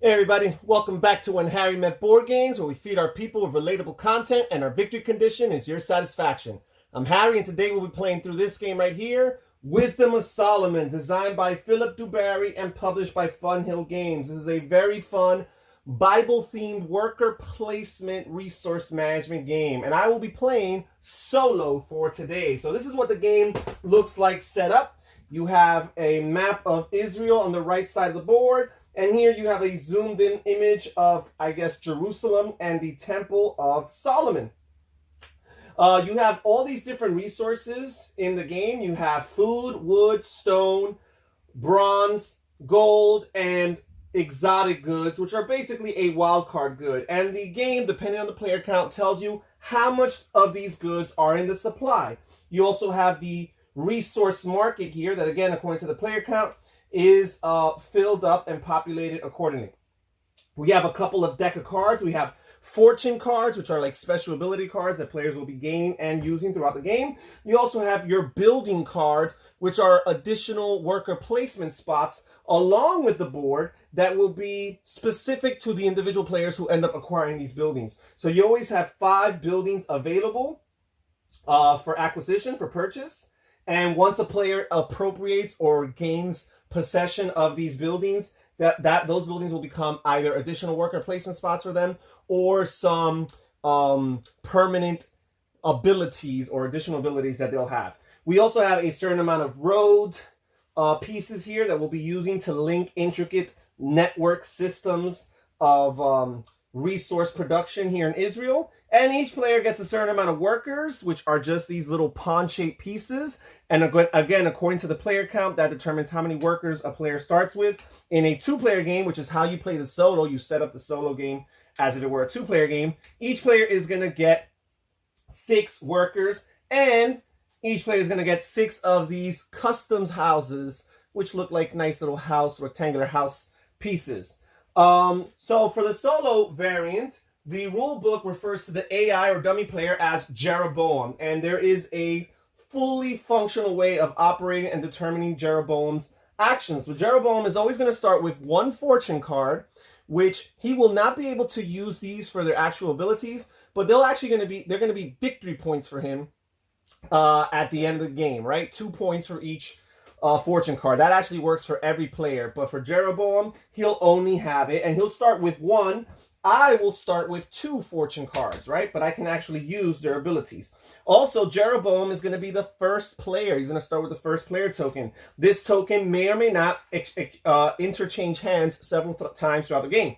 Hey everybody, welcome back to When Harry Met Board Games, where we feed our people with relatable content and our victory condition is your satisfaction. I'm Harry, and today we'll be playing through this game right here, Wisdom of Solomon, designed by Philip Dubarry and published by Fun Hill Games. This is a very fun Bible-themed worker placement resource management game, and I will be playing solo for today. So this is what the game looks like set up. You have a map of Israel on the right side of the board. And here you have a zoomed in image of, I guess, Jerusalem and the Temple of Solomon. You have all these different resources in the game. You have food, wood, stone, bronze, gold, and exotic goods, which are basically a wild card good. And the game, depending on the player count, tells you how much of these goods are in the supply. You also have the resource market here that, again, according to the player count, is filled up and populated accordingly. We have a couple of deck of cards. We have fortune cards, which are like special ability cards that players will be gaining and using throughout the game. You also have your building cards, which are additional worker placement spots along with the board that will be specific to the individual players who end up acquiring these buildings. So you always have 5 buildings available for acquisition, for purchase. And once a player appropriates or gains possession of these buildings, those buildings will become either additional worker placement spots for them or some permanent abilities or additional abilities that they'll have. We also have a certain amount of road pieces here that we'll be using to link intricate network systems of resource production here in Israel. And each player gets a certain amount of workers, which are just these little pawn-shaped pieces. And again, according to the player count, that determines how many workers a player starts with. In a 2-player game, which is how you play the solo, you set up the solo game as if it were a 2-player game. Each player is going to get 6 workers, and each player is going to get 6 of these customs houses, which look like nice little rectangular house pieces. So for the solo variant, the rule book refers to the AI or dummy player as Jeroboam, and there is a fully functional way of operating and determining Jeroboam's actions. So Jeroboam is always going to start with 1 fortune card, which he will not be able to use these for their actual abilities, but they're going to be victory points for him at the end of the game, right? 2 points for each fortune card. That actually works for every player, but for Jeroboam, he'll only have it, and he'll start with 1. I will start with 2 fortune cards, right? But I can actually use their abilities. Also, Jeroboam is going to be the first player. He's going to start with the first player token. This token may or may not interchange hands several times throughout the game.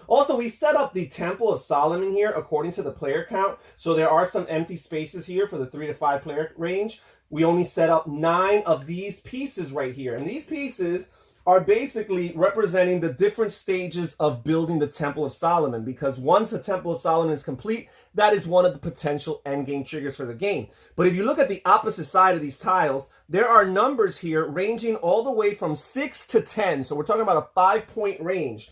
Also, we set up the Temple of Solomon here according to the player count. So there are some empty spaces here for the 3 to 5 player range. We only set up 9 of these pieces right here. And these pieces are basically representing the different stages of building the Temple of Solomon, because once the Temple of Solomon is complete, that is one of the potential endgame triggers for the game. But if you look at the opposite side of these tiles, there are numbers here ranging all the way from 6 to 10. So we're talking about a 5-point range.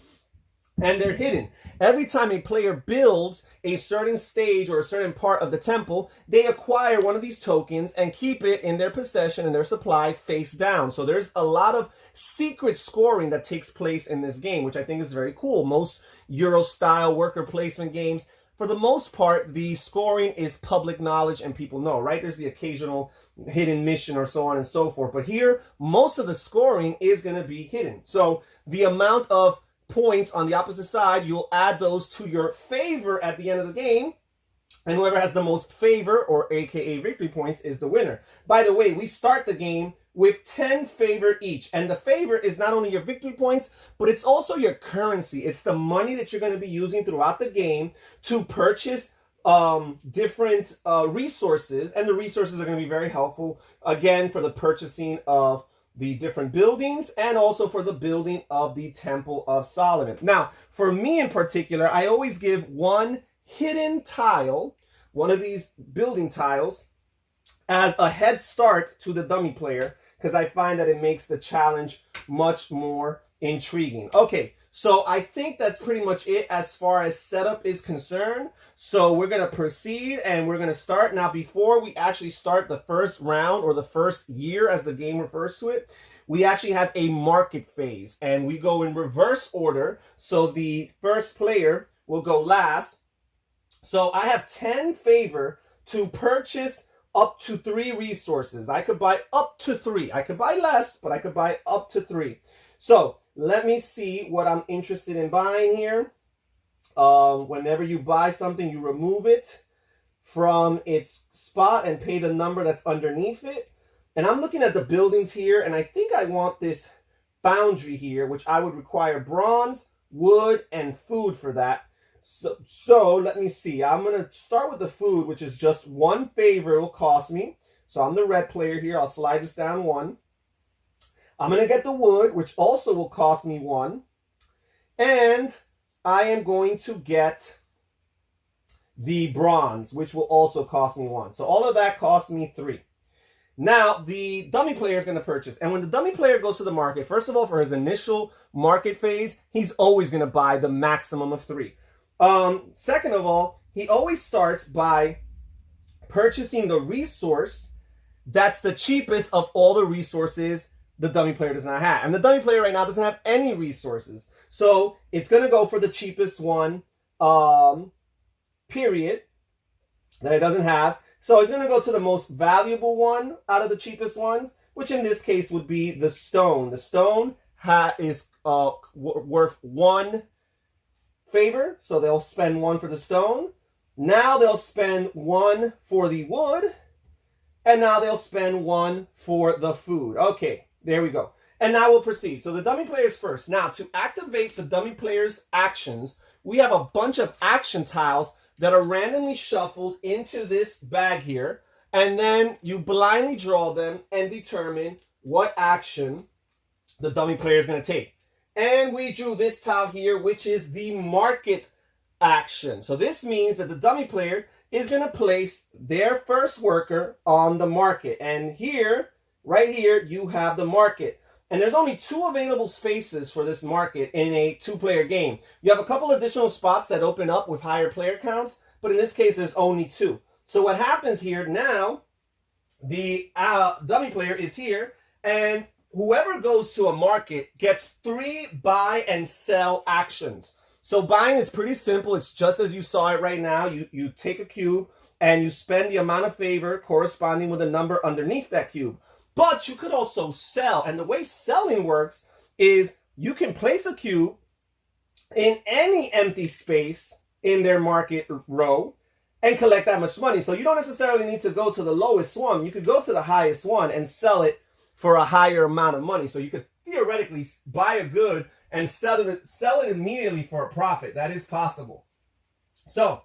And they're hidden. Every time a player builds a certain stage or a certain part of the temple, they acquire one of these tokens and keep it in their possession and their supply face down. So there's a lot of secret scoring that takes place in this game, which I think is very cool. Most Euro-style worker placement games, for the most part, the scoring is public knowledge and people know, right? There's the occasional hidden mission or so on and so forth. But here, most of the scoring is going to be hidden. So the amount of points on the opposite side, you'll add those to your favor at the end of the game, and whoever has the most favor, or aka victory points, is the winner. By the way, we start the game with 10 favor each, and the favor is not only your victory points, but it's also your currency. It's the money that you're going to be using throughout the game to purchase different resources, and the resources are going to be very helpful, again, for the purchasing of the different buildings and also for the building of the Temple of Solomon. Now, for me in particular, I always give 1 hidden tile, one of these building tiles, as a head start to the dummy player, because I find that it makes the challenge much more intriguing. Okay, so I think that's pretty much it as far as setup is concerned. So we're going to proceed and we're going to start. Now, before we actually start the first round or the first year, as the game refers to it, we actually have a market phase, and we go in reverse order. So the first player will go last. So I have 10 favor to purchase up to 3 resources. I could buy up to 3. I could buy less, but I could buy up to 3. So let me see what I'm interested in buying here. Whenever you buy something, you remove it from its spot and pay the number that's underneath it. And I'm looking at the buildings here, and I think I want this boundary here, which I would require bronze, wood, and food for that. So let me see. I'm going to start with the food, which is just 1 favor it will cost me. So I'm the red player here. I'll slide this down 1. I'm going to get the wood, which also will cost me 1. And I am going to get the bronze, which will also cost me 1. So all of that costs me 3. Now, the dummy player is going to purchase. And when the dummy player goes to the market, first of all, for his initial market phase, he's always going to buy the maximum of 3. Second of all, he always starts by purchasing the resource that's the cheapest of all the resources the dummy player does not have. And the dummy player right now doesn't have any resources. So it's going to go for the cheapest one, period, that it doesn't have. So it's going to go to the most valuable one out of the cheapest ones, which in this case would be the stone. The stone is worth 1 favor, so they'll spend 1 for the stone. Now they'll spend 1 for the wood, and now they'll spend 1 for the food. Okay, there we go. And now we'll proceed. So the dummy player's first. Now, to activate the dummy player's actions, we have a bunch of action tiles that are randomly shuffled into this bag here, and then you blindly draw them and determine what action the dummy player is going to take. And we drew this tile here, which is the market action. So this means that the dummy player is going to place their first worker on the market. And here, right here, you have the market. And there's only 2 available spaces for this market in a 2-player game. You have a couple additional spots that open up with higher player counts, but in this case, there's only 2. So what happens here now, the dummy player is here, and whoever goes to a market gets 3 buy and sell actions. So buying is pretty simple. It's just as you saw it right now. You take a cube and you spend the amount of favor corresponding with the number underneath that cube. But you could also sell. And the way selling works is you can place a cube in any empty space in their market row and collect that much money. So you don't necessarily need to go to the lowest one. You could go to the highest one and sell it for a higher amount of money. So you could theoretically buy a good and sell it immediately for a profit. That is possible. So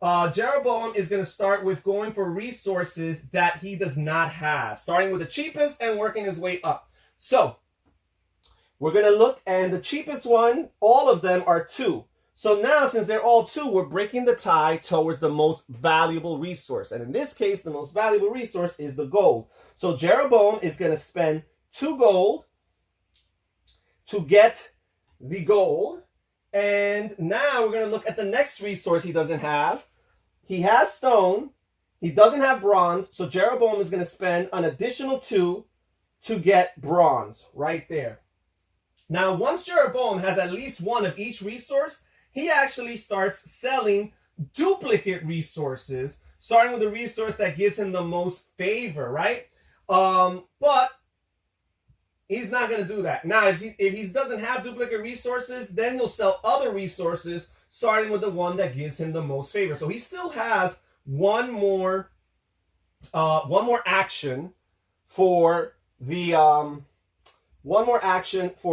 Jeroboam is going to start with going for resources that he does not have, starting with the cheapest and working his way up. So we're going to look, and the cheapest one, all of them are 2. So now, since they're all 2, we're breaking the tie towards the most valuable resource. And in this case, the most valuable resource is the gold. So Jeroboam is going to spend 2 gold to get the gold. And now we're going to look at the next resource he doesn't have. He has stone. He doesn't have bronze. So Jeroboam is going to spend an additional 2 to get bronze right there. Now, once Jeroboam has at least 1 of each resource, he actually starts selling duplicate resources, starting with the resource that gives him the most favor, right? But he's not going to do that. Now, if he doesn't have duplicate resources, then he'll sell other resources, starting with the one that gives him the most favor. So he still has one more action for the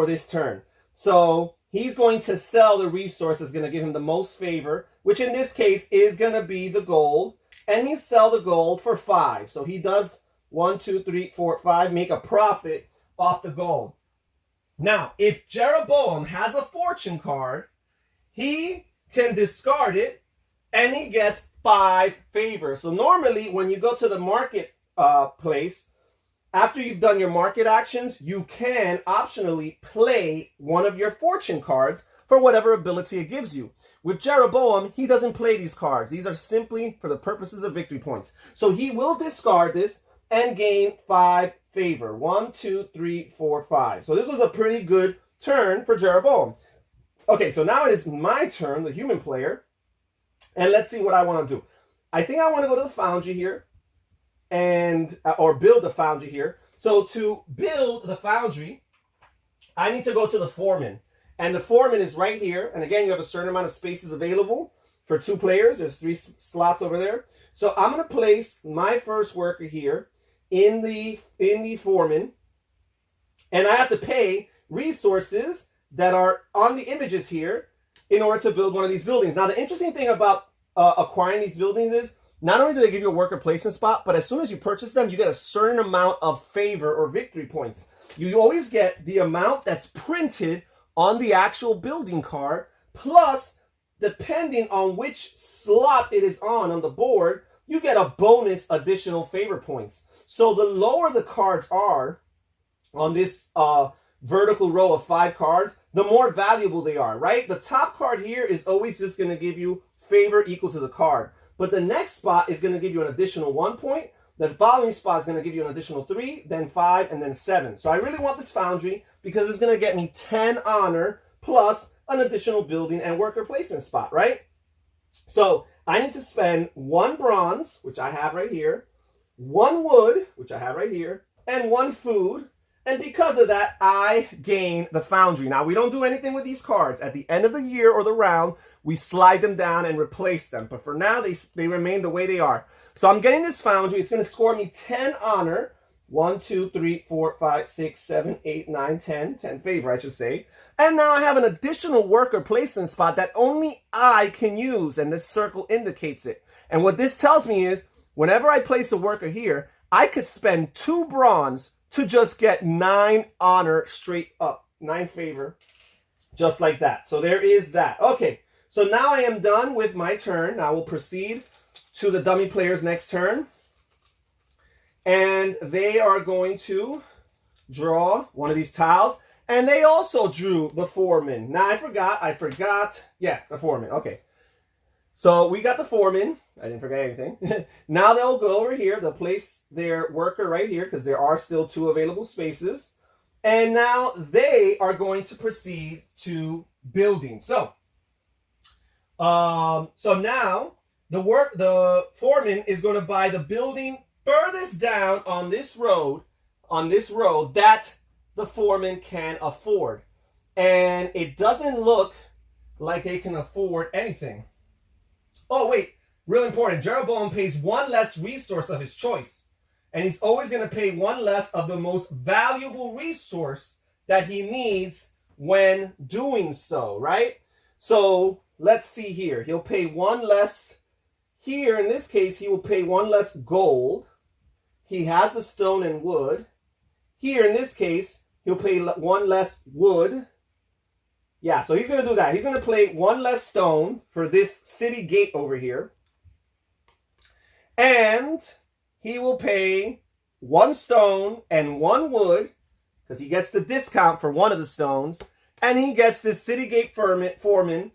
this turn. So he's going to sell the resource that's going to give him the most favor, which in this case is going to be the gold. And he sell the gold for 5. So he does 1, 2, 3, 4, 5, make a profit off the gold. Now, if Jeroboam has a fortune card, he can discard it and he gets 5 favors. So normally when you go to the market place, after you've done your market actions, you can optionally play one of your fortune cards for whatever ability it gives you. With Jeroboam, he doesn't play these cards. These are simply for the purposes of victory points. So he will discard this and gain 5 favor. 1, 2, 3, 4, 5. So this was a pretty good turn for Jeroboam. Okay, so now it is my turn, the human player. And let's see what I want to do. I think I want to go to the foundry here and or build the foundry here. So to build the foundry, I need to go to the foreman. And the foreman is right here. And again, you have a certain amount of spaces available for 2 players. There's 3 slots over there. So I'm going to place my first worker here in the foreman. And I have to pay resources that are on the images here in order to build one of these buildings. Now, the interesting thing about acquiring these buildings is not only do they give you a worker placement spot, but as soon as you purchase them, you get a certain amount of favor or victory points. You always get the amount that's printed on the actual building card, plus, depending on which slot it is on the board, you get a bonus additional favor points. So the lower the cards are on this vertical row of 5 cards, the more valuable they are, right? The top card here is always just going to give you favor equal to the card. But the next spot is going to give you an additional 1 point. The following spot is going to give you an additional 3, then 5, and then 7. So I really want this foundry because it's going to get me 10 honor plus an additional building and worker placement spot, right? So I need to spend 1 bronze, which I have right here, 1 wood, which I have right here, and 1 food. And because of that, I gain the foundry. Now, we don't do anything with these cards. At the end of the year or the round, we slide them down and replace them. But for now, they remain the way they are. So I'm getting this foundry. It's going to score me 10 honor. 1, 2, 3, 4, 5, 6, 7, 8, 9, 10. 10 favor, I should say. And now I have an additional worker placement spot that only I can use. And this circle indicates it. And what this tells me is, whenever I place a worker here, I could spend 2 bronze to just get 9 honor straight up. 9 favor. Just like that. So there is that. Okay. So now I am done with my turn. Now we'll proceed to the dummy player's next turn. And they are going to draw one of these tiles. And they also drew the foreman. Now I forgot. Yeah, the foreman. Okay. So we got the foreman. I didn't forget anything. Now they'll go over here. They'll place their worker right here because there are still 2 available spaces. And now they are going to proceed to building. So now the foreman is going to buy the building furthest down on this road that the foreman can afford. And it doesn't look like they can afford anything. Oh, wait. Real important. Jeroboam pays 1 less resource of his choice. And he's always going to pay 1 less of the most valuable resource that he needs when doing so, right? So let's see here. He'll pay 1 less. Here, in this case, he will pay 1 less gold. He has the stone and wood. Here, in this case, he'll pay 1 less wood. Yeah, so he's going to do that. He's going to pay 1 less stone for this city gate over here. And he will pay 1 stone and 1 wood, because he gets the discount for 1 of the stones. And he gets this city gate foreman,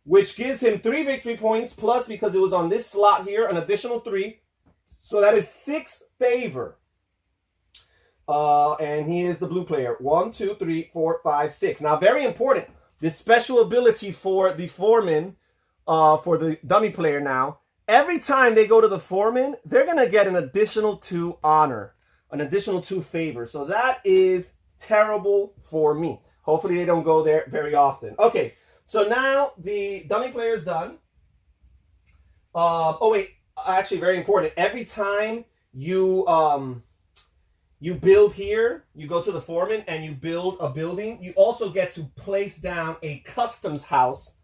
which gives him 3 victory points, plus, because it was on this slot here, an additional 3. So that is 6 favor. And he is the blue player. 1, 2, 3, 4, 5, 6. Now, very important. This special ability for the foreman, for the dummy player now, every time they go to the foreman, they're going to get an additional 2 honor, an additional 2 favor. So that is terrible for me. Hopefully they don't go there very often. Okay, so now the dummy player is done. Oh, wait, actually very important. Every time you build here, you go to the foreman and you build a building, you also get to place down a customs house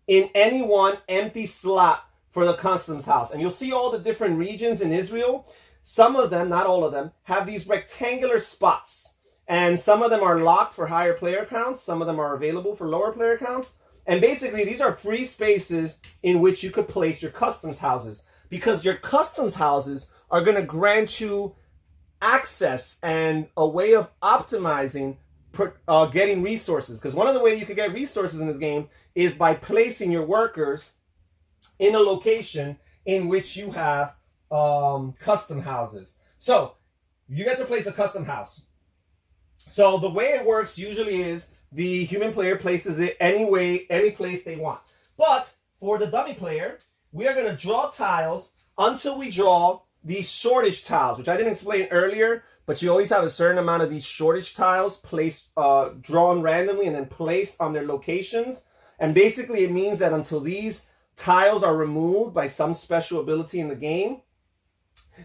in any one empty slot for the customs house. And you'll see all the different regions in Israel. Some of them, not all of them, have these rectangular spots. And some of them are locked for higher player counts. Some of them are available for lower player counts. And basically, these are free spaces in which you could place your customs houses, because your customs houses are going to grant you access and a way of optimizing getting resources. Because one of the ways you could get resources in this game is by placing your workers in a location in which you have custom houses. So you get to place a custom house. So the way it works usually is the human player places it any place they want. But for the dummy player, we are going to draw tiles until we draw these shortage tiles, which I didn't explain earlier, but you always have a certain amount of these shortage tiles placed, drawn randomly and then placed on their locations. And basically it means that until these tiles are removed by some special ability in the game,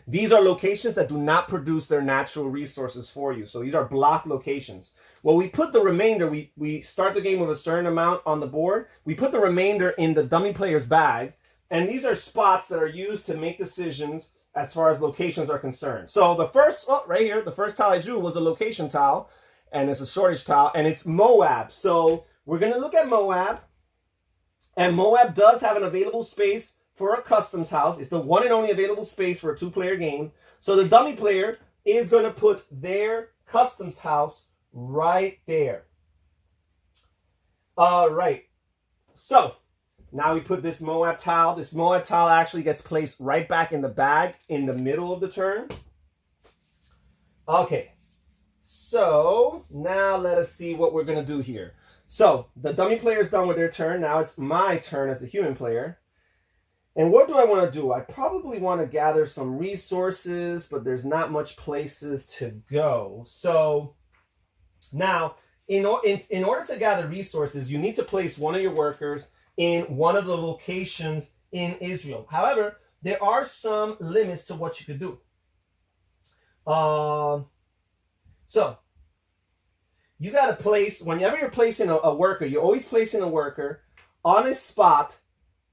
these are locations that do not produce their natural resources for you. So these are blocked locations. Well, we put the remainder, we start the game with a certain amount on the board. We put the remainder in the dummy player's bag. And these are spots that are used to make decisions as far as locations are concerned. So the first, right here, the first tile I drew was a location tile. And it's a shortage tile. And it's Moab. So we're going to look at Moab. And Moab does have an available space for a customs house. It's the one and only available space for a two-player game. So the dummy player is going to put their customs house right there. All right. So now we put this Moab tile. This Moab tile actually gets placed right back in the bag in the middle of the turn. Okay. So now let us see what we're going to do here. So the dummy player is done with their turn. Now it's my turn as the human player. And what do I want to do? I probably want to gather some resources, but there's not much places to go. So now, in order to gather resources, you need to place one of your workers in one of the locations in Israel. However, there are some limits to what you could do. So you got to place, whenever you're placing a worker, you're always placing a worker on a spot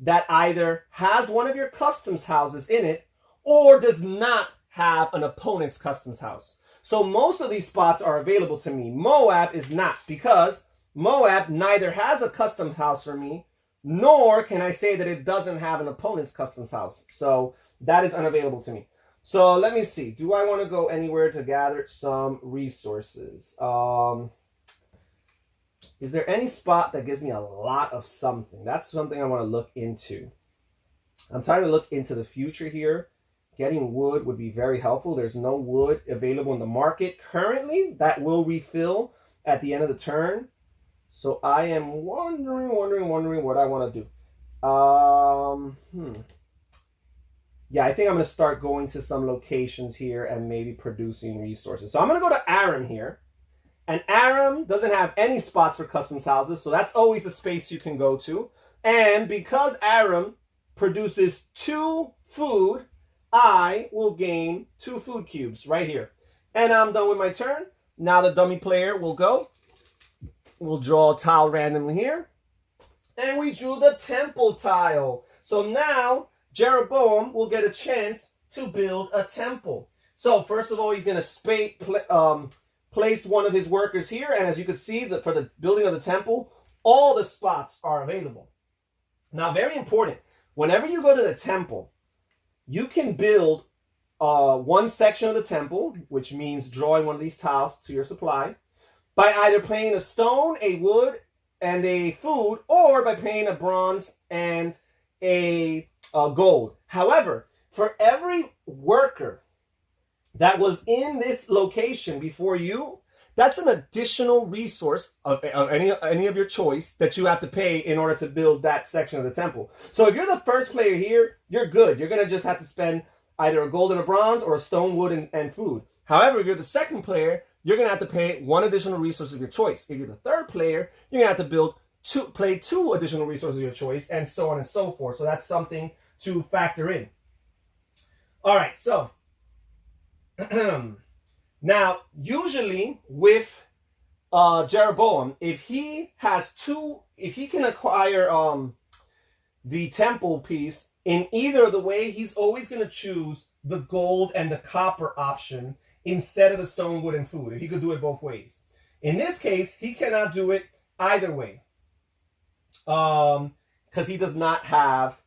that either has one of your customs houses in it or does not have an opponent's customs house. So most of these spots are available to me. Moab is not, because Moab neither has a customs house for me, nor can I say that it doesn't have an opponent's customs house. So that is unavailable to me. So let me see. Do I want to go anywhere to gather some resources? Is there any spot that gives me a lot of something? That's something I want to look into. I'm trying to look into the future here. Getting wood would be very helpful. There's no wood available in the market currently. That will refill at the end of the turn. So I am wondering what I want to do. Yeah, I think I'm going to start going to some locations here and maybe producing resources. So I'm going to go to Aram here. And Aram doesn't have any spots for customs houses, so that's always a space you can go to. And because Aram produces 2 food, I will gain 2 food cubes right here. And I'm done with my turn. Now the dummy player will go. We'll draw a tile randomly here. And we drew the temple tile. So now Jeroboam will get a chance to build a temple. So first of all, he's going to place one of his workers here, and as you can see, for the building of the temple, all the spots are available. Now, very important, whenever you go to the temple, you can build one section of the temple, which means drawing one of these tiles to your supply, by either paying a stone, a wood, and a food, or by paying a bronze and a gold. However, for every worker that was in this location before you, that's an additional resource of any of your choice that you have to pay in order to build that section of the temple. So if you're the first player here, you're good. You're going to just have to spend either a gold and a bronze or a stone, wood, and food. However, if you're the second player, you're going to have to pay one additional resource of your choice. If you're the third player, you're going to have to play two additional resources of your choice, and so on and so forth. So that's something to factor in. All right, so now, usually with Jeroboam, if he can acquire the temple piece in either of the way, he's always going to choose the gold and the copper option instead of the stone, wood, and food. If he could do it both ways. In this case, he cannot do it either way because he does not have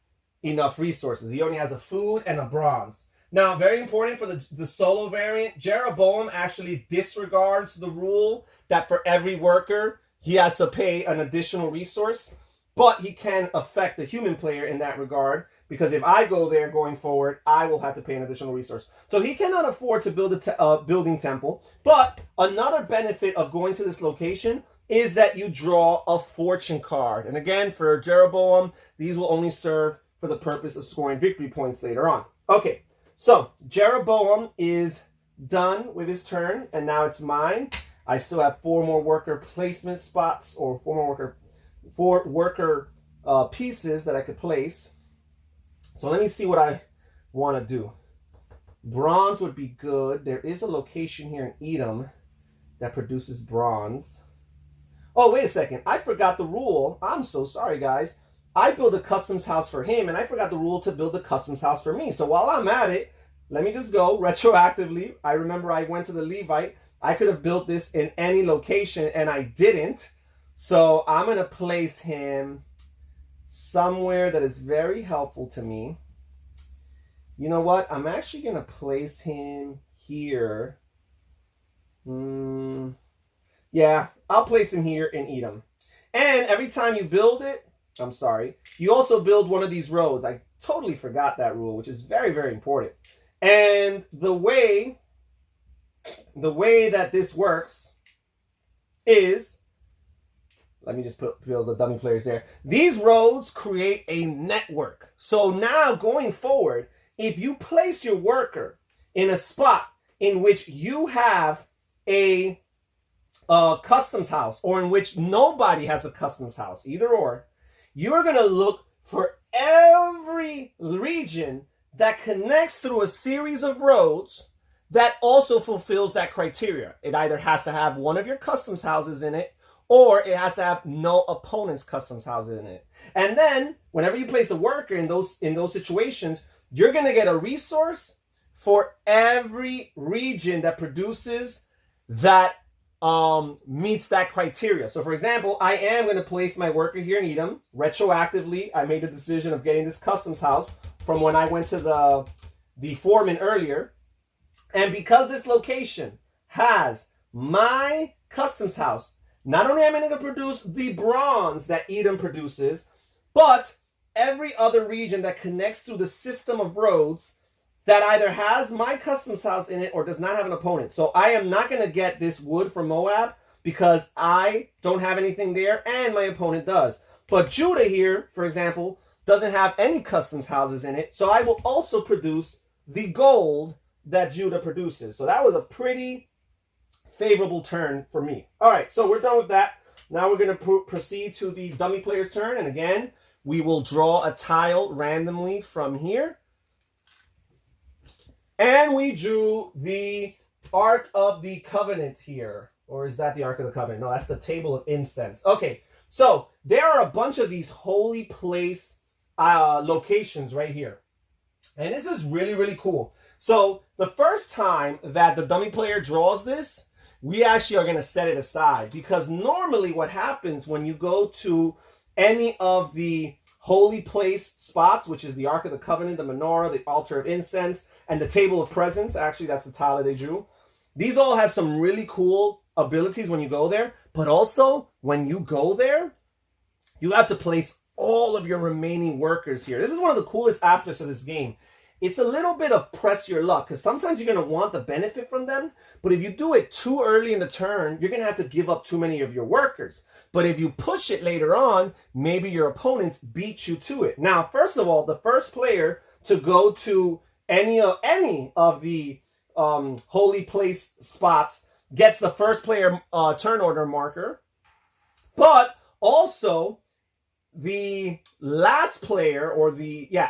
enough resources. He only has a food and a bronze. Now, very important for the solo variant, Jeroboam actually disregards the rule that for every worker, he has to pay an additional resource, but he can affect the human player in that regard because if I go there going forward, I will have to pay an additional resource. So he cannot afford to build a building temple. But another benefit of going to this location is that you draw a fortune card. And again, for Jeroboam, these will only serve for the purpose of scoring victory points later on. Okay, so Jeroboam is done with his turn, and now it's mine. I still have 4 more worker placement spots, or 4 worker pieces that I could place. So let me see what I want to do. Bronze would be good. There is a location here in Edom that produces bronze. Oh, wait a second. I forgot the rule. I'm so sorry, guys. I built a customs house for him, and I forgot the rule to build a customs house for me. So while I'm at it, let me just go retroactively. I remember I went to the Levite. I could have built this in any location, and I didn't. So I'm going to place him somewhere that is very helpful to me. You know what? I'm actually going to place him here. Yeah, I'll place him here in Edom. And every time you build it, you also build one of these roads. I totally forgot that rule, which is very, very important. And the way that this works is, let me just build the dummy players there. These roads create a network. So now going forward, if you place your worker in a spot in which you have a customs house, or in which nobody has a customs house, either or, you're going to look for every region that connects through a series of roads that also fulfills that criteria. It either has to have one of your customs houses in it, or it has to have no opponent's customs houses in it. And then whenever you place a worker in those situations, you're going to get a resource for every region that produces that meets that criteria. So for example, I am going to place my worker here in Edom. Retroactively, I made the decision of getting this customs house from when I went to the foreman earlier. And because this location has my customs house, not only am I going to produce the bronze that Edom produces, but every other region that connects to the system of roads that either has my customs house in it or does not have an opponent. So I am not going to get this wood from Moab because I don't have anything there and my opponent does. But Judah here, for example, doesn't have any customs houses in it. So I will also produce the gold that Judah produces. So that was a pretty favorable turn for me. All right, so we're done with that. Now we're going to proceed to the dummy player's turn. And again, we will draw a tile randomly from here. And we drew the Ark of the Covenant here. Or is that the Ark of the Covenant? No, that's the table of incense. Okay, so there are a bunch of these holy place locations right here. And this is really, really cool. So the first time that the dummy player draws this, we actually are going to set it aside. Because normally what happens when you go to any of the holy place spots, which is the Ark of the Covenant, the menorah, the altar of incense, and the table of presence. Actually, that's the tile that they drew. These all have some really cool abilities when you go there. But also, when you go there, you have to place all of your remaining workers here. This is one of the coolest aspects of this game. It's a little bit of press your luck, because sometimes you're going to want the benefit from them. But if you do it too early in the turn, you're going to have to give up too many of your workers. But if you push it later on, maybe your opponents beat you to it. Now, first of all, the first player to go to any of the holy place spots gets the first player turn order marker. But also, the last player, or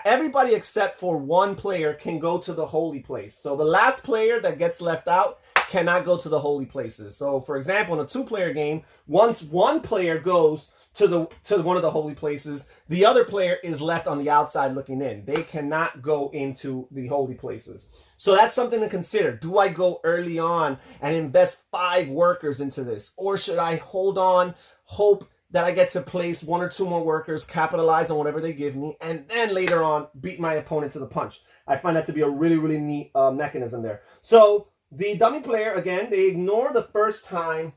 everybody except for one player can go to the holy place. So the last player that gets left out cannot go to the holy places. So for example, in a 2-player game, once one player goes to one of the holy places, the other player is left on the outside looking in. They cannot go into the holy places. So that's something to consider. Do I go early on and invest 5 workers into this? Or should I hold on, hope that I get to place 1 or 2 more workers, capitalize on whatever they give me, and then later on beat my opponent to the punch? I find that to be a really, really neat mechanism there. So the dummy player, again, they ignore the first time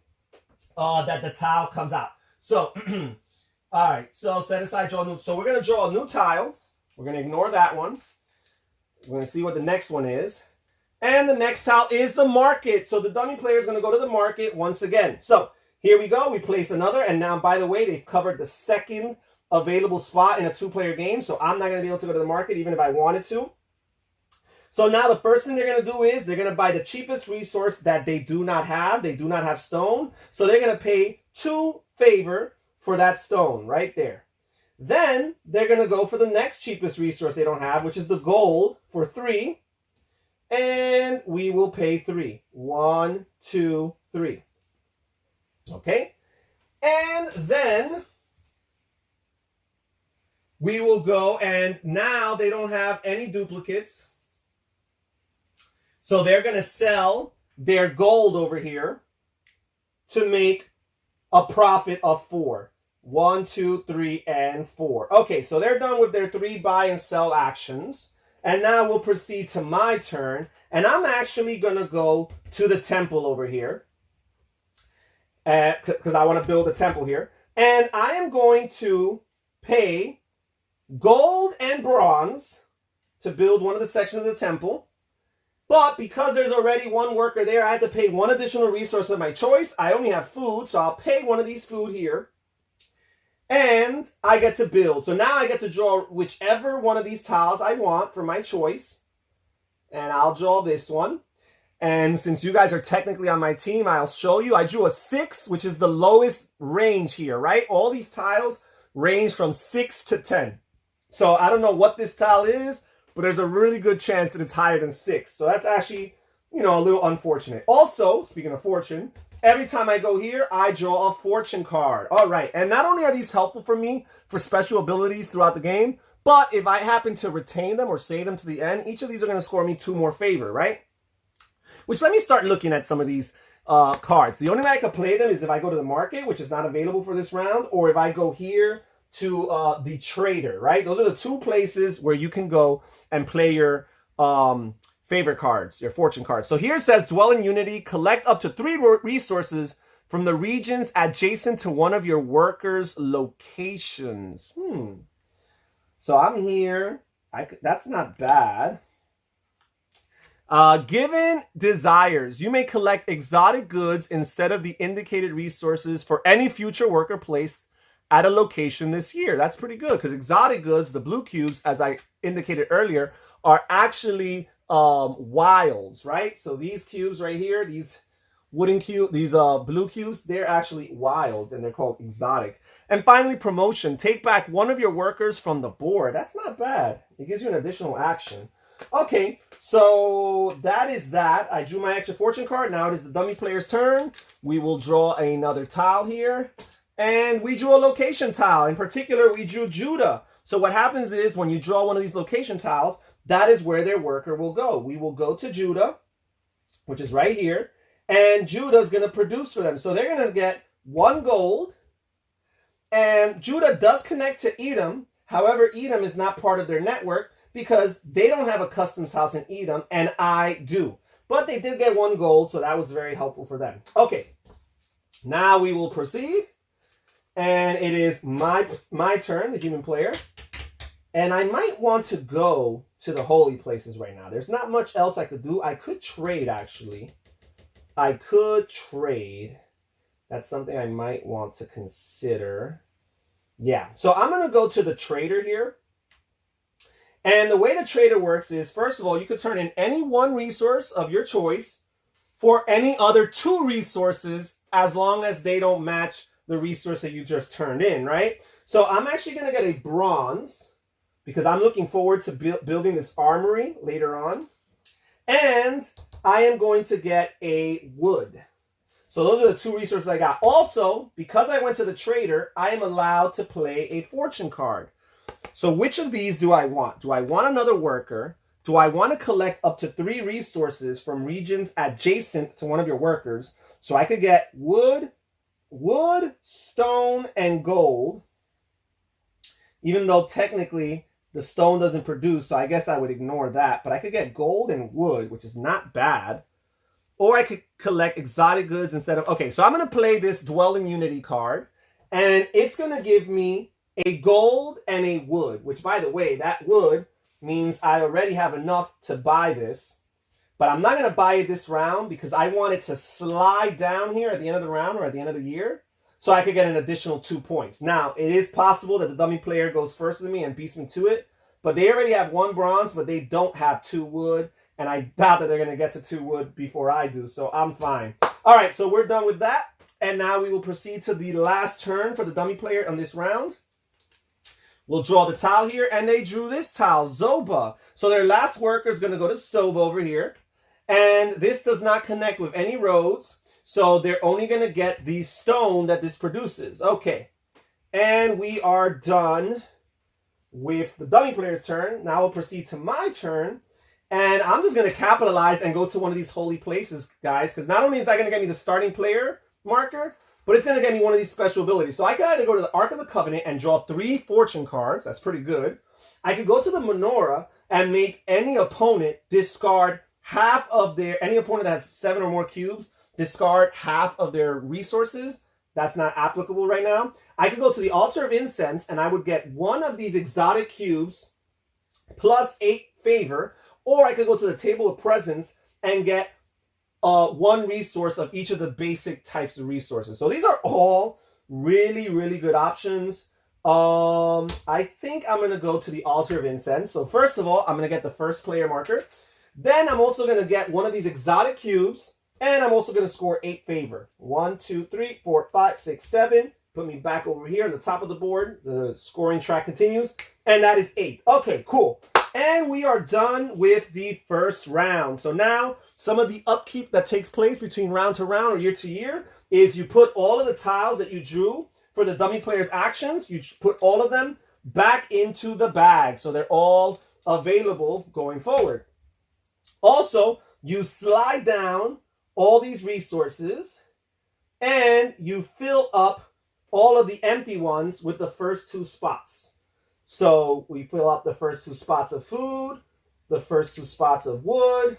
that the tile comes out. So, all right, so set aside, draw new. So we're going to draw a new tile. We're going to ignore that one. We're going to see what the next one is. And the next tile is the market. So the dummy player is going to go to the market once again. So here we go. We place another. And now, by the way, they've covered the second available spot in a two-player game. So I'm not going to be able to go to the market even if I wanted to. So now the first thing they're going to do is they're going to buy the cheapest resource that they do not have. They do not have stone. So they're going to pay 2 favor for that stone right there. Then they're going to go for the next cheapest resource they don't have, which is the gold, for 3. And we will pay 3. 1, 2, 3. Okay? And then we will go, and now they don't have any duplicates. So they're going to sell their gold over here to make a profit of 4. 1, 2, 3, and 4. Okay, so they're done with their 3 buy and sell actions. And now we'll proceed to my turn. And I'm actually going to go to the temple over here. Because I want to build a temple here. And I am going to pay gold and bronze to build one of the sections of the temple. But because there's already one worker there, I have to pay 1 additional resource of my choice. I only have food, so I'll pay one of these food here. And I get to build. So now I get to draw whichever one of these tiles I want for my choice. And I'll draw this one. And since you guys are technically on my team, I'll show you. I drew a 6, which is the lowest range here, right? All these tiles range from 6 to 10. So I don't know what this tile is, but there's a really good chance that it's higher than 6. So that's actually, you know, a little unfortunate. Also, speaking of fortune, every time I go here, I draw a fortune card. All right. And not only are these helpful for me for special abilities throughout the game, but if I happen to retain them or save them to the end, each of these are going to score me 2 more favor, right? Which, let me start looking at some of these cards. The only way I can play them is if I go to the market, which is not available for this round, or if I go here to the trader, right? Those are the 2 places where you can go and play your favorite cards, your fortune cards. So here it says, dwell in unity, collect up to 3 resources from the regions adjacent to one of your workers' locations. So I'm here. That's not bad. Given desires, you may collect exotic goods instead of the indicated resources for any future worker placed at a location this year. That's pretty good, because exotic goods, the blue cubes, as I indicated earlier, are actually wilds, right? So these cubes right here, these wooden cube, these blue cubes, they're actually wilds, and they're called exotic. And finally, promotion. Take back one of your workers from the board. That's not bad. It gives you an additional action. Okay, so that is that. I drew my extra fortune card. Now it is the dummy player's turn. We will draw another tile here. And we drew a location tile. In particular, we drew Judah. So what happens is when you draw one of these location tiles, that is where their worker will go. We will go to Judah, which is right here. And Judah is going to produce for them. So they're going to get 1 gold. And Judah does connect to Edom. However, Edom is not part of their network because they don't have a customs house in Edom, and I do. But they did get 1 gold, so that was very helpful for them. Okay, now we will proceed. And it is my turn, the human player. And I might want to go to the holy places right now. There's not much else I could do. I could trade, actually. I could trade. That's something I might want to consider. Yeah, so I'm going to go to the trader here. And the way the trader works is, first of all, you could turn in any 1 resource of your choice for any other 2 resources as long as they don't match the resource that you just turned in, right? So I'm actually going to get a bronze because I'm looking forward to building this armory later on. And I am going to get a wood. So those are the 2 resources I got. Also, because I went to the trader, I am allowed to play a fortune card. So which of these do I want? Do I want another worker? Do I want to collect up to 3 resources from regions adjacent to one of your workers? So I could get wood, stone, and gold. Even though technically the stone doesn't produce, so I guess I would ignore that. But I could get gold and wood, which is not bad. Or I could collect exotic goods instead of... Okay, so I'm going to play this Dwell in Unity card. And it's going to give me a gold, and a wood, which, by the way, that wood means I already have enough to buy this. But I'm not going to buy it this round because I want it to slide down here at the end of the round or at the end of the year so I could get an additional 2 points. Now, it is possible that the dummy player goes first with me and beats me to it, but they already have 1 bronze, but they don't have 2 wood, and I doubt that they're going to get to 2 wood before I do, so I'm fine. All right, so we're done with that, and now we will proceed to the last turn for the dummy player on this round. We'll draw the tile here, and they drew this tile, Zoba. So their last worker is going to go to Zoba over here. And this does not connect with any roads, so they're only going to get the stone that this produces. Okay, and we are done with the dummy player's turn. Now we'll proceed to my turn, and I'm just going to capitalize and go to one of these holy places, guys, because not only is that going to get me the starting player marker, but it's going to get me one of these special abilities. So I can either go to the Ark of the Covenant and draw 3 fortune cards. That's pretty good. I could go to the menorah and make any opponent discard half of their, any opponent that has 7 or more cubes, discard half of their resources. That's not applicable right now. I could go to the altar of incense and I would get one of these exotic cubes plus 8 favor, or I could go to the table of presence and get 1 resource of each of the basic types of resources. So these are all really, really good options. I think I'm going to go to the altar of incense. So first of all, I'm going to get the first player marker. Then I'm also going to get one of these exotic cubes, and I'm also going to score 8 favor. 1, 2, 3, 4, 5, 6, 7. Put me back over here on the top of the board. The scoring track continues, and that is 8. Okay, cool. And we are done with the first round. So now, some of the upkeep that takes place between round to round or year to year is you put all of the tiles that you drew for the dummy player's actions, you put all of them back into the bag. So they're all available going forward. Also, you slide down all these resources and you fill up all of the empty ones with the first 2 spots. So we fill up the first 2 spots of food, the first 2 spots of wood,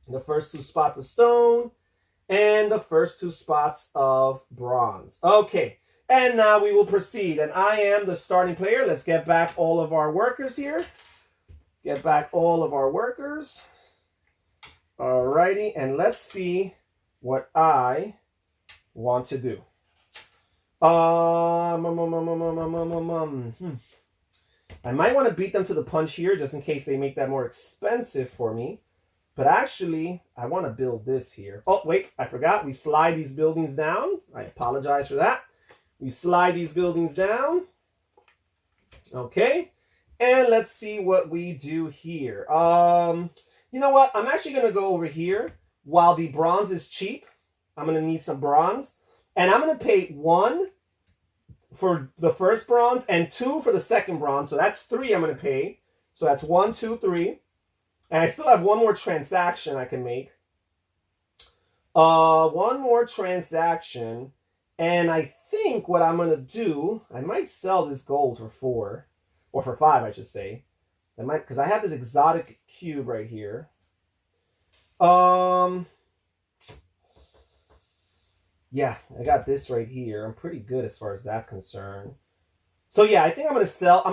the first 2 spots of stone, and the first 2 spots of bronze. Okay, and now we will proceed. And I am the starting player. Let's get back all of our workers here. Get back all of our workers. Alrighty, and let's see what I want to do. I might want to beat them to the punch here just in case they make that more expensive for me. But actually, I want to build this here. Oh, wait, I forgot. We slide these buildings down. I apologize for that. We slide these buildings down. Okay, and let's see what we do here. You know what? I'm actually going to go over here while the bronze is cheap. I'm going to need some bronze. And I'm going to pay 1 for the first bronze and 2 for the second bronze. So that's 3 I'm going to pay. So that's 1, 2, 3. And I still have 1 more transaction I can make. 1 more transaction. And I think what I'm going to do, I might sell this gold for 4. Or for 5, I should say. I might, because I have this exotic cube right here. Yeah, I got this right here. I'm pretty good as far as that's concerned. So yeah, I think I'm gonna sell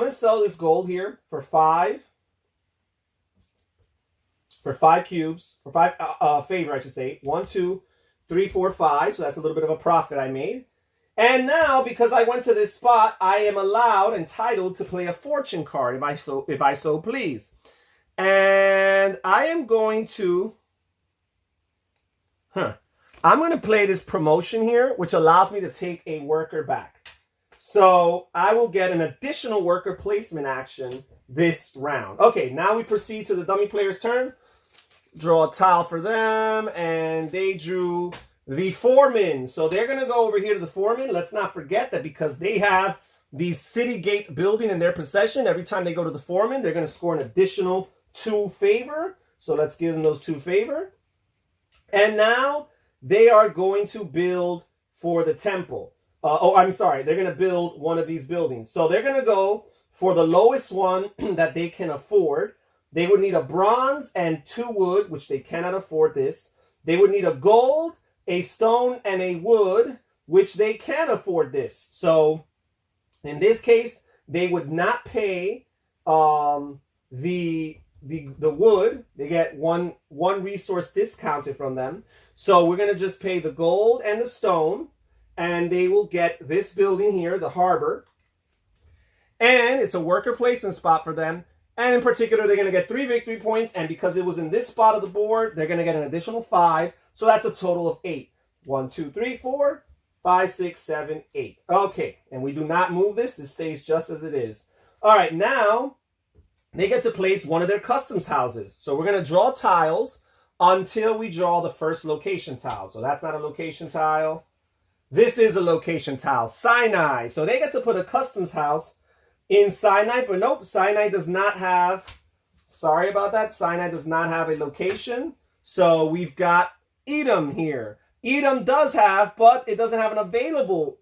this gold here for 5. For 5 cubes, for 5 favor, I should say. 1, 2, 3, 4, 5. So that's a little bit of a profit I made. And now, because I went to this spot, I am entitled to play a fortune card if I so please. And I am going to, I'm going to play this promotion here, which allows me to take a worker back. So I will get an additional worker placement action this round. Okay, now we proceed to the dummy player's turn. Draw a tile for them, and they drew the foreman. So they're going to go over here to the foreman. Let's not forget that because they have the city gate building in their possession, every time they go to the foreman, they're going to score an additional 2 favor. So let's give them those 2 favor. And now they are going to build for the temple. They're going to build one of these buildings. So they're going to go for the lowest one that they can afford. They would need a bronze and 2 wood, which they cannot afford this. They would need a gold, a stone, and a wood, which they can afford this. So In this case, they would not pay the wood. They get one resource discounted from them. So we're going to just pay the gold and the stone, and they will get this building here, the harbor. And it's a worker placement spot for them. And in particular, they're going to get 3 victory points. And because it was in this spot of the board, they're going to get an additional 5. So that's a total of 8. 1, 2, 3, 4, 5, 6, 7, 8. Okay, and we do not move this. This stays just as it is. All right, now they get to place one of their customs houses. So we're going to draw tiles until we draw the first location tile. So that's not a location tile. This is a location tile, Sinai. So they get to put a customs house in Sinai, but nope, Sinai does not have, sorry about that, Sinai does not have a location. So we've got Edom here. Edom does have, but it doesn't have an available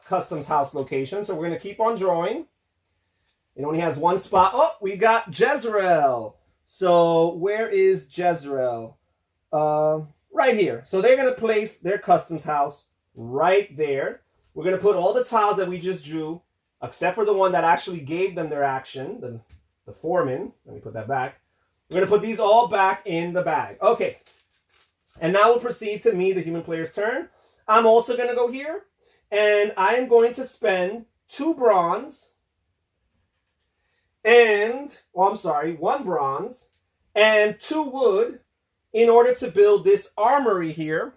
customs house location. So we're going to keep on drawing. It only has one spot. Oh, we got Jezreel. So where is Jezreel? Right here. So they're going to place their customs house right there. We're going to put all the tiles that we just drew, except for the one that actually gave them their action, the foreman. Let me put that back. We're going to put these all back in the bag. Okay. And now we'll proceed to me, the human player's turn. I'm also going to go here, and I am going to spend 2 bronze and, oh, I'm sorry, 1 bronze and 2 wood in order to build this armory here,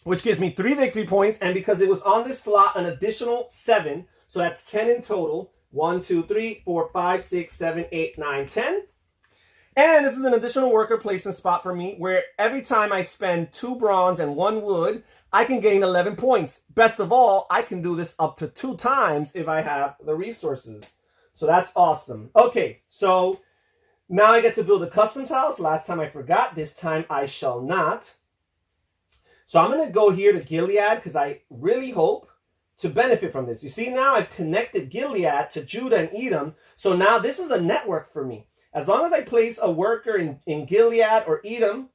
which gives me 3 victory points. And because it was on this slot, an additional 7. So that's 10 in total. 1, 2, 3, 4, 5, 6, 7, 8, 9, 10. And this is an additional worker placement spot for me where every time I spend 2 bronze and 1 wood, I can gain 11 points. Best of all, I can do this up to 2 times if I have the resources. So that's awesome. Okay, so now I get to build a customs house. Last time I forgot. This time I shall not. So I'm going to go here to Gilead because I really hope to benefit from this. You see, now I've connected Gilead to Judah and Edom. So now this is a network for me. As long as I place a worker in Gilead or Edom,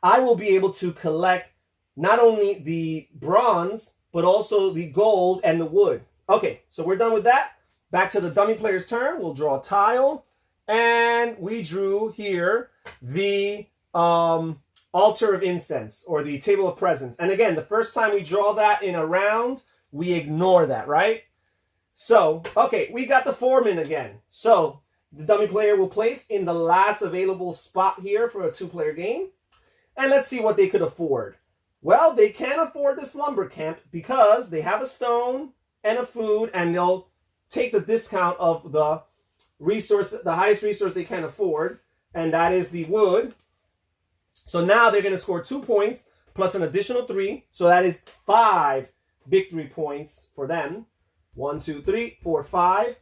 I will be able to collect not only the bronze, but also the gold and the wood. Okay, so we're done with that. Back to the dummy player's turn. We'll draw a tile. And we drew here the altar of incense, or the table of presence. And again, the first time we draw that in a round, we ignore that, right? So, okay, we got the foreman again. So the dummy player will place in the last available spot here for a 2-player game. And let's see what they could afford. Well, they can afford this lumber camp because they have a stone and a food, and they'll take the discount of the resource, the highest resource they can afford, and that is the wood. So now they're going to score 2 points plus an additional 3. So that is 5 victory points for them. 1, 2, 3, 4, 5.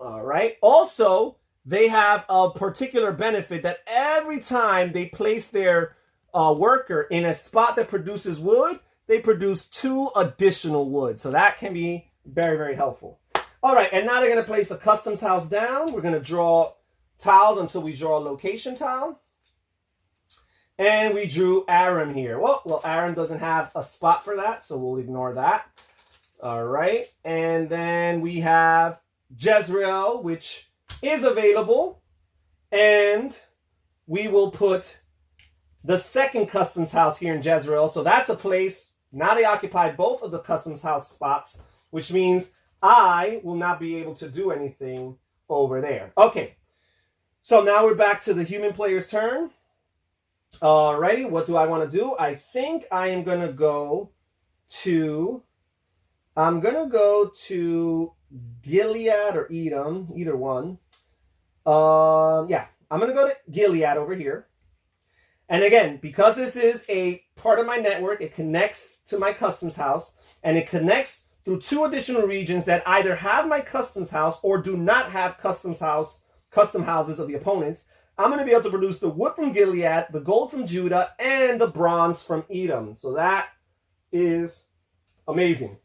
All right. Also, they have a particular benefit that every time they place their worker in a spot that produces wood, they produce 2 additional wood. So that can be very, very helpful. All right. And now they're going to place a customs house down. We're going to draw tiles until we draw a location tile. And we drew Aram here. Well, Aram doesn't have a spot for that, so we'll ignore that. All right. And then we have Jezreel, which is available. And we will put the second customs house here in Jezreel. So that's a place. Now they occupy both of the customs house spots, which means I will not be able to do anything over there. Okay. So now we're back to the human player's turn. Alrighty, what do I want to do? I think I am going to go to, Gilead or Edom, either one. Yeah, I'm going to go to Gilead over here. And again, because this is a part of my network, it connects to my customs house, and it connects through 2 additional regions that either have my customs house or do not have custom houses of the opponents. I'm going to be able to produce the wood from Gilead, the gold from Judah, and the bronze from Edom. So that is amazing.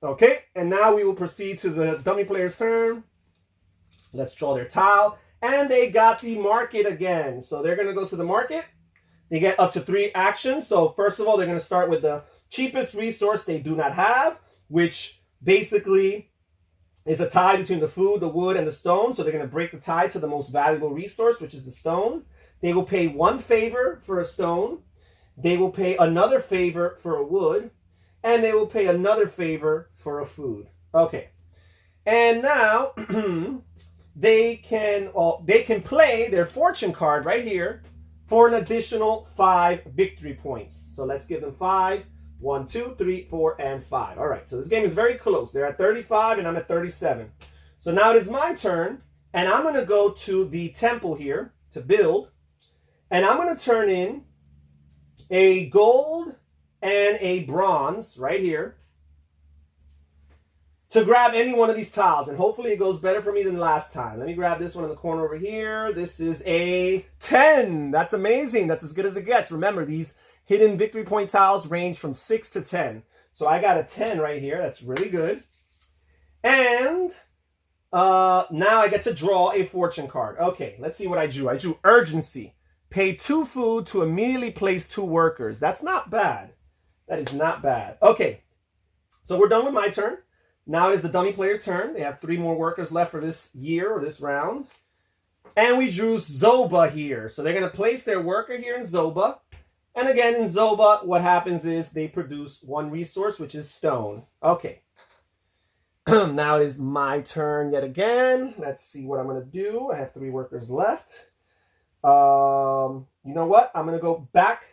Okay, and now we will proceed to the dummy player's turn. Let's draw their tile. And they got the market again. So they're going to go to the market. They get up to 3 actions. So first of all, they're going to start with the cheapest resource they do not have. which basically is a tie between the food, the wood, and the stone. So they're going to break the tie to the most valuable resource, which is the stone. They will pay 1 favor for a stone. They will pay another favor for a wood. And they will pay another favor for a food. Okay. And now they can play their fortune card right here for an additional 5 victory points. So let's give them 5. 1, 2, 3, 4, and 5. All right, so this game is very close. They're at 35 and I'm at 37. So now it is my turn, and I'm going to go to the temple here to build, and I'm going to turn in a gold and a bronze right here to grab any one of these tiles, and hopefully it goes better for me than last time. Let me grab this one in the corner over here. This is a 10. That's amazing. That's as good as it gets. Remember, these hidden victory point tiles range from 6 to 10. So I got a 10 right here. That's really good. And now I get to draw a fortune card. Okay, let's see what I drew. I drew urgency. Pay 2 food to immediately place 2 workers. That's not bad. That is not bad. Okay, so we're done with my turn. Now is the dummy player's turn. They have 3 more workers left for this year or this round. And we drew Zoba here. So they're going to place their worker here in Zoba. And again, in Zoba, what happens is they produce 1 resource, which is stone. Okay. Now it is my turn yet again. Let's see what I'm going to do. I have 3 workers left. You know what? I'm going to go back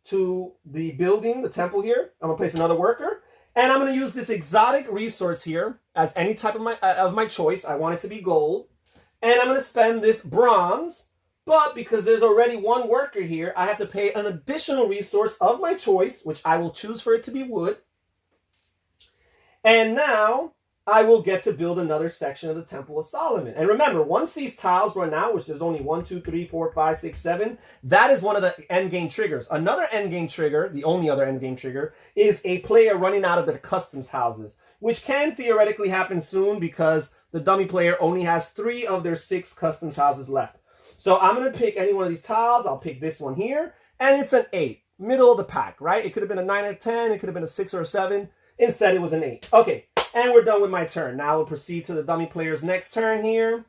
to the building, the temple here. I'm going to place another worker. And I'm going to use this exotic resource here as any type of my choice. I want it to be gold. And I'm going to spend this bronze. But because there's already 1 worker here, I have to pay an additional resource of my choice, which I will choose for it to be wood. And now I will get to build another section of the Temple of Solomon. And remember, once these tiles run out, which there's only 1, 2, 3, 4, 5, 6, 7, that is one of the end game triggers. Another end game trigger, the only other end game trigger, is a player running out of their customs houses, which can theoretically happen soon because the dummy player only has 3 of their 6 customs houses left. So I'm going to pick any one of these tiles. I'll pick this one here. And it's an 8. Middle of the pack, right? It could have been a 9 or a 10. It could have been a 6 or a 7. Instead, it was an 8. Okay, and we're done with my turn. Now we'll proceed to the dummy player's next turn here.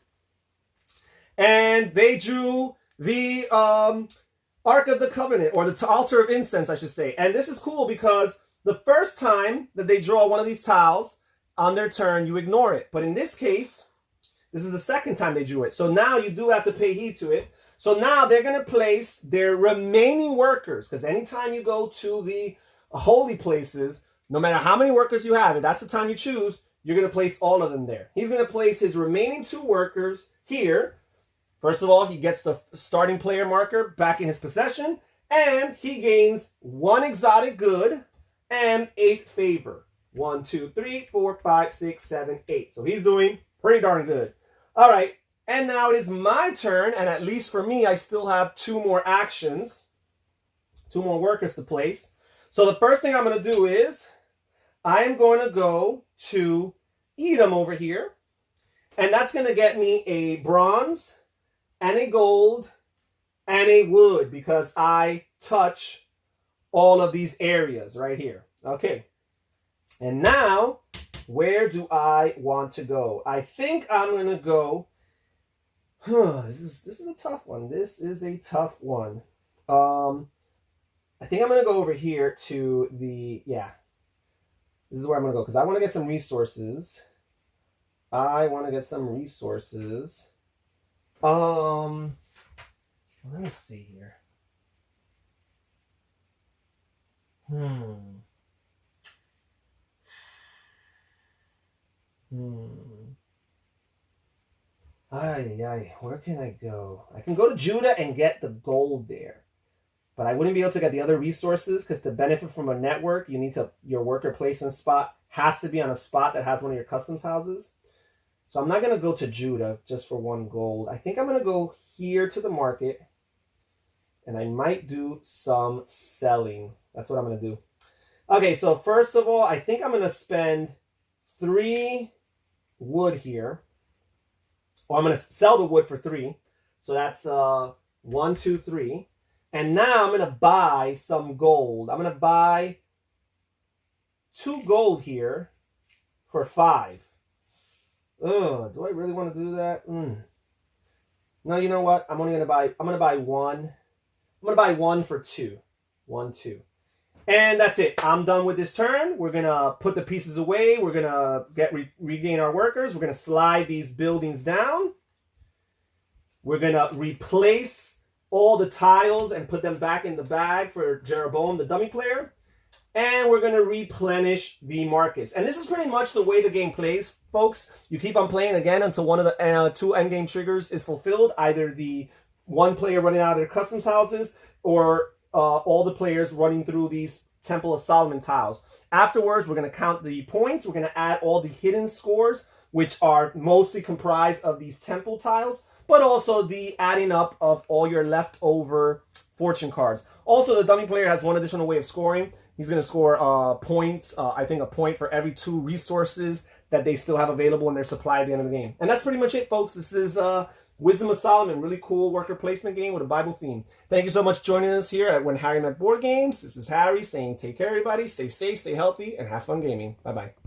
And they drew the Ark of the Covenant, or the Altar of Incense, I should say. And this is cool because the first time that they draw one of these tiles on their turn, you ignore it. But in this case, this is the second time they drew it. So now you do have to pay heed to it. So now they're going to place their remaining workers, because anytime you go to the holy places, no matter how many workers you have, if that's the time you choose, you're going to place all of them there. He's going to place his remaining 2 workers here. First of all, he gets the starting player marker back in his possession, and he gains 1 exotic good and 8 favor. 1, 2, 3, 4, 5, 6, 7, 8. So he's doing pretty darn good. All right, and now it is my turn, and at least for me, I still have 2 more actions, 2 more workers to place. So the first thing I'm going to do is I am going to go to Edom over here, and that's going to get me a bronze and a gold and a wood because I touch all of these areas right here. Okay, and now where do I want to go? I think I'm going to go, this is a tough one. This is a tough one. I think I'm going to go over here to the, this is where I'm going to go because I want to get some resources. Let me see here. Where can I go? I can go to Judah and get the gold there. But I wouldn't be able to get the other resources because to benefit from a network, you need to, your worker placement spot has to be on a spot that has one of your customs houses. So I'm not going to go to Judah just for 1 gold. I think I'm going to go here to the market. And I might do some selling. That's what I'm going to do. Okay, so first of all, I think I'm going to spend 3 wood here. Or I'm going to sell the wood for 3. So that's 1, 2, 3. And now I'm going to buy some gold. I'm going to buy 2 gold here. for 5. Ugh, do I really want to do that? No, you know what? I'm gonna buy 1. I'm gonna buy 1 for 2. 1, 2. And that's it. I'm done with this turn. We're gonna put the pieces away. We're gonna regain our workers. We're gonna slide these buildings down. We're gonna replace all the tiles and put them back in the bag for Jeroboam, the dummy player. And we're going to replenish the markets. And this is pretty much the way the game plays, folks. You keep on playing again until one of the 2 endgame triggers is fulfilled. Either the one player running out of their customs houses or all the players running through these Temple of Solomon tiles. Afterwards, we're going to count the points. We're going to add all the hidden scores, which are mostly comprised of these temple tiles, but also the adding up of all your leftover fortune cards. Also, the dummy player has one additional way of scoring. He's going to score points, I think a point for every 2 resources that they still have available in their supply at the end of the game. And that's pretty much it, folks. This is Wisdom of Solomon, really cool worker placement game with a Bible theme. Thank you so much for joining us here at When Harry Met Board Games. This is Harry saying take care, everybody. Stay safe, stay healthy, and have fun gaming. Bye-bye.